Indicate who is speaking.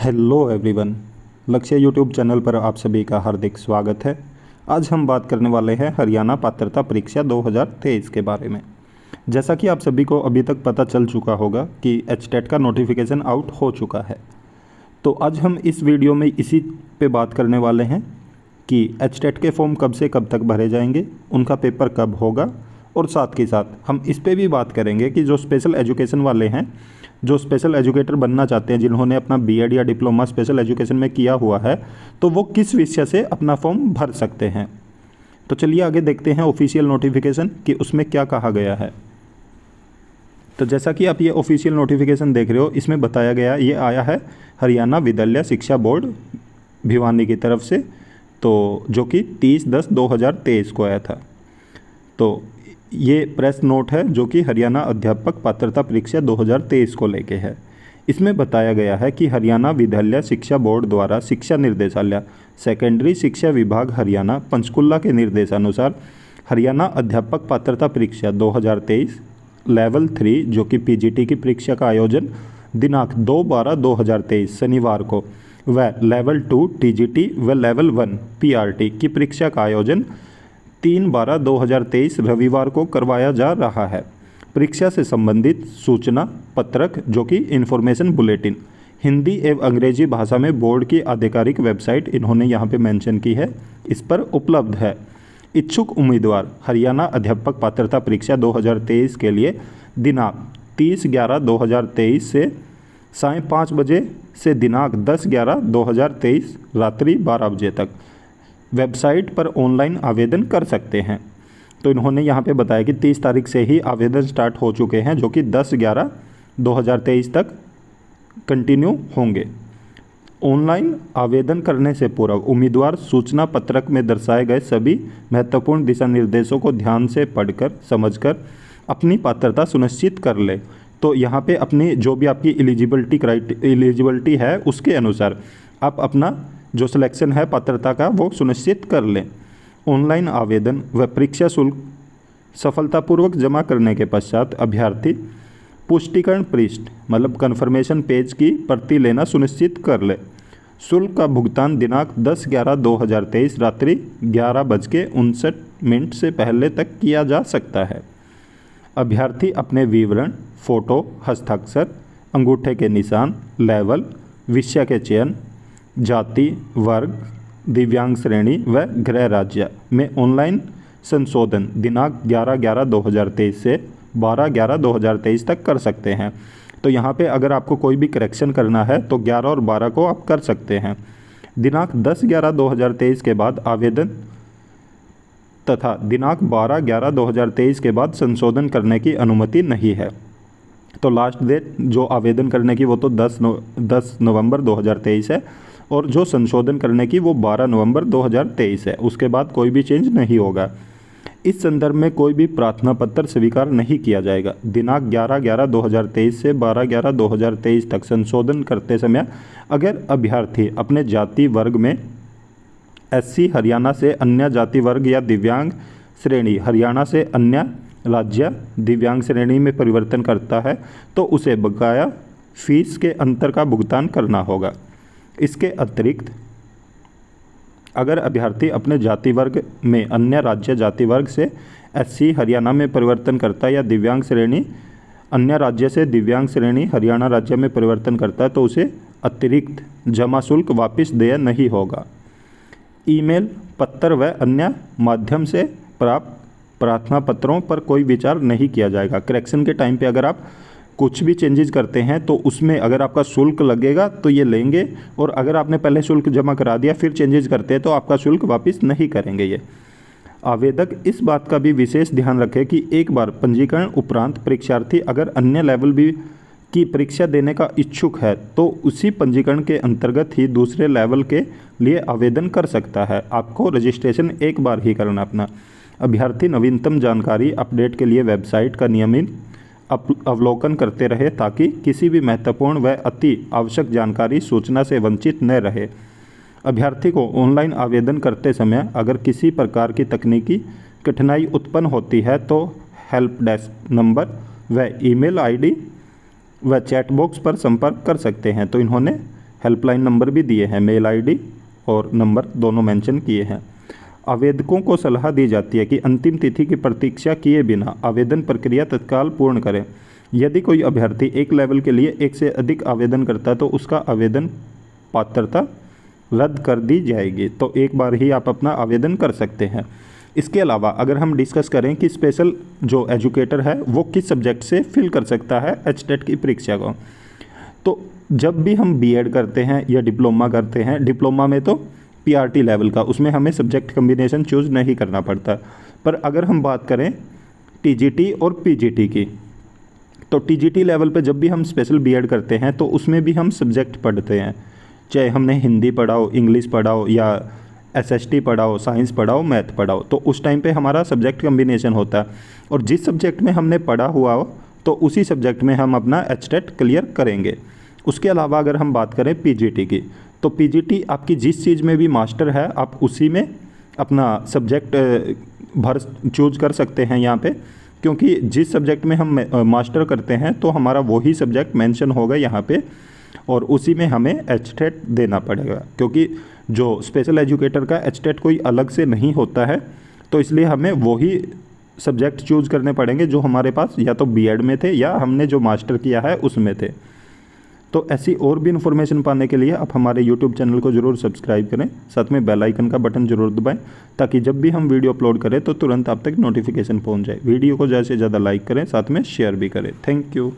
Speaker 1: Hello everyone, लक्ष्य YouTube channel पर आप सभी का हार्दिक स्वागत है। आज हम बात करने वाले हैं हरियाणा पात्रता परीक्षा 2023 के बारे में। जैसा कि आप सभी को अभी तक पता चल चुका होगा कि एचटेट का नोटिफिकेशन आउट हो चुका है, तो आज हम इस वीडियो में इसी पे बात करने वाले हैं कि एचटेट के फॉर्म कब से कब तक भरे जाएंगे, उनका पेपर कब होगा, और साथ के साथ हम इस पे भी बात करेंगे कि जो स्पेशल एजुकेशन वाले हैं, जो स्पेशल एजुकेटर बनना चाहते हैं, जिन्होंने अपना बीएड या डिप्लोमा स्पेशल एजुकेशन में किया हुआ है, तो वो किस विषय से अपना फॉर्म भर सकते हैं। तो चलिए आगे देखते हैं ऑफिशियल नोटिफिकेशन कि उसमें क्या कहा गया है। तो जैसा कि आप ये ऑफिशियल नोटिफिकेशन देख रहे हो, इसमें बताया गया, ये आया है हरियाणा विद्यालय शिक्षा बोर्ड भिवानी की तरफ से, तो जो कि 30/10/2023 को आया था। तो ये प्रेस नोट है जो कि हरियाणा अध्यापक पात्रता परीक्षा 2023 को लेके है। इसमें बताया गया है कि हरियाणा विद्यालय शिक्षा बोर्ड द्वारा शिक्षा निर्देशालय सेकेंडरी शिक्षा विभाग हरियाणा पंचकुला के निर्देशानुसार हरियाणा अध्यापक पात्रता परीक्षा 2023 लेवल 3 जो कि पीजीटी की परीक्षा का आयोजन दिनांक 2/12/2023 शनिवार को व लेवल 2 टीजीटी व लेवल 1 पीआरटी की परीक्षा का आयोजन 3/12/2023 रविवार को करवाया जा रहा है। परीक्षा से संबंधित सूचना पत्रक जो कि इन्फॉर्मेशन बुलेटिन हिंदी एवं अंग्रेजी भाषा में बोर्ड की आधिकारिक वेबसाइट इन्होंने यहाँ पे मेंशन की है, इस पर उपलब्ध है। इच्छुक उम्मीदवार हरियाणा अध्यापक पात्रता परीक्षा 2023 के लिए दिनांक 30/11/2023 से सायं 5 बजे से दिनांक 10/11/2023 रात्रि 12 बजे तक वेबसाइट पर ऑनलाइन आवेदन कर सकते हैं। तो इन्होंने यहाँ पे बताया कि 30 तारीख से ही आवेदन स्टार्ट हो चुके हैं, जो कि 10/11/2023 तक कंटिन्यू होंगे। ऑनलाइन आवेदन करने से पूर्व उम्मीदवार सूचना पत्रक में दर्शाए गए सभी महत्वपूर्ण दिशा निर्देशों को ध्यान से पढ़कर समझकर अपनी पात्रता सुनिश्चित कर ले। तो यहाँ पे अपनी जो भी आपकी एलिजिबिलिटी है उसके अनुसार आप अपना जो सिलेक्शन है पात्रता का वो सुनिश्चित कर लें। ऑनलाइन आवेदन व परीक्षा शुल्क सफलतापूर्वक जमा करने के पश्चात अभ्यर्थी पुष्टिकरण पृष्ठ मतलब कन्फर्मेशन पेज की प्रति लेना सुनिश्चित कर ले। शुल्क का भुगतान दिनांक 10/11/2023 रात्रि 11:59 से पहले तक किया जा सकता है। अभ्यर्थी अपने विवरण, फोटो, हस्ताक्षर, अंगूठे के निशान, लेवल, विषय के चयन, जाति, वर्ग, दिव्यांग श्रेणी व गृह राज्य में ऑनलाइन संशोधन दिनांक 11/11/2023 से 12/11/2023 तक कर सकते हैं। तो यहाँ पे अगर आपको कोई भी करेक्शन करना है तो 11 और 12 को आप कर सकते हैं। दिनांक 10/11/2023 के बाद आवेदन तथा दिनांक 12/11/2023 के बाद संशोधन करने की अनुमति नहीं है। तो लास्ट डेट जो आवेदन करने की वो तो 10 नवंबर 2023 है, और जो संशोधन करने की वो 12 नवंबर 2023 है। उसके बाद कोई भी चेंज नहीं होगा। इस संदर्भ में कोई भी प्रार्थना पत्र स्वीकार नहीं किया जाएगा। दिनांक 11/11/2023 से 12/11/2023 तक संशोधन करते समय अगर अभ्यर्थी अपने जाति वर्ग में एससी हरियाणा से अन्य जाति वर्ग या दिव्यांग श्रेणी हरियाणा से अन्य राज्य दिव्यांग श्रेणी में परिवर्तन करता है तो उसे बकाया फीस के अंतर का भुगतान करना होगा। इसके अतिरिक्त अगर अभ्यर्थी अपने जाति वर्ग में अन्य राज्य जाति वर्ग से एससी हरियाणा में परिवर्तन करता है या दिव्यांग श्रेणी अन्य राज्य से दिव्यांग श्रेणी हरियाणा राज्य में परिवर्तन करता है तो उसे अतिरिक्त जमा शुल्क वापस देय नहीं होगा। ईमेल, पत्र व अन्य माध्यम से प्राप्त प्रार्थना पत्रों पर कोई विचार नहीं किया जाएगा। करेक्शन के टाइम पे अगर आप कुछ भी चेंजेस करते हैं तो उसमें अगर आपका शुल्क लगेगा तो ये लेंगे, और अगर आपने पहले शुल्क जमा करा दिया फिर चेंजेस करते हैं तो आपका शुल्क वापस नहीं करेंगे ये। आवेदक इस बात का भी विशेष ध्यान रखें कि एक बार पंजीकरण उपरांत परीक्षार्थी अगर अन्य लेवल भी की परीक्षा देने का इच्छुक है तो उसी पंजीकरण के अंतर्गत ही दूसरे लेवल के लिए आवेदन कर सकता है। आपको रजिस्ट्रेशन एक बार ही करना अपना। अभ्यर्थी नवीनतम जानकारी अपडेट के लिए वेबसाइट का नियमित अवलोकन करते रहे ताकि किसी भी महत्वपूर्ण व अति आवश्यक जानकारी सूचना से वंचित न रहे। अभ्यर्थी को ऑनलाइन आवेदन करते समय अगर किसी प्रकार की तकनीकी कठिनाई उत्पन्न होती है तो हेल्प डेस्क नंबर व ईमेल आईडी व चैट बॉक्स पर संपर्क कर सकते हैं। तो इन्होंने हेल्पलाइन नंबर भी दिए हैं, मेल आईडी और नंबर दोनों मेंशन किए हैं। आवेदकों को सलाह दी जाती है कि अंतिम तिथि की प्रतीक्षा किए बिना आवेदन प्रक्रिया तत्काल पूर्ण करें। यदि कोई अभ्यर्थी एक लेवल के लिए एक से अधिक आवेदन करता है तो उसका आवेदन पात्रता रद्द कर दी जाएगी। तो एक बार ही आप अपना आवेदन कर सकते हैं। इसके अलावा अगर हम डिस्कस करें कि स्पेशल जो एजुकेटर है वो किस सब्जेक्ट से फिल कर सकता है एचटेट की परीक्षा को, तो जब भी हम बीएड करते हैं या डिप्लोमा करते हैं, डिप्लोमा में तो पीआरटी लेवल का, उसमें हमें सब्जेक्ट कम्बिनेशन चूज़ नहीं करना पड़ता। पर अगर हम बात करें टीजीटी और पीजीटी की, तो टीजीटी लेवल पे जब भी हम स्पेशल बीएड करते हैं तो उसमें भी हम सब्जेक्ट पढ़ते हैं, चाहे हमने हिंदी पढ़ाओ, इंग्लिश पढ़ाओ या एसएसटी पढ़ाओ, साइंस पढ़ाओ, मैथ पढ़ाओ, तो उस टाइम पे हमारा सब्जेक्ट कम्बिनेशन होता है और जिस सब्जेक्ट में हमने पढ़ा हुआ हो तो उसी सब्जेक्ट में हम अपना एचटेट क्लियर करेंगे। उसके अलावा अगर हम बात करें पीजीटी की, तो पीजीटी आपकी जिस चीज़ में भी मास्टर है आप उसी में अपना सब्जेक्ट भर चूज कर सकते हैं यहाँ पे, क्योंकि जिस सब्जेक्ट में हम मास्टर करते हैं तो हमारा वही सब्जेक्ट मेंशन होगा यहाँ पे और उसी में हमें एचटेट देना पड़ेगा, क्योंकि जो स्पेशल एजुकेटर का एचटेट कोई अलग से नहीं होता है, तो इसलिए हमें वही सब्जेक्ट चूज करने पड़ेंगे जो हमारे पास या तो बीएड में थे या हमने जो मास्टर किया है उसमें थे। तो ऐसी और भी इन्फॉर्मेशन पाने के लिए आप हमारे यूट्यूब चैनल को ज़रूर सब्सक्राइब करें, साथ में बेल आइकन का बटन ज़रूर दबाएं ताकि जब भी हम वीडियो अपलोड करें तो तुरंत आप तक नोटिफिकेशन पहुंच जाए। वीडियो को ज़्यादा से ज़्यादा लाइक करें, साथ में शेयर भी करें। Thank you.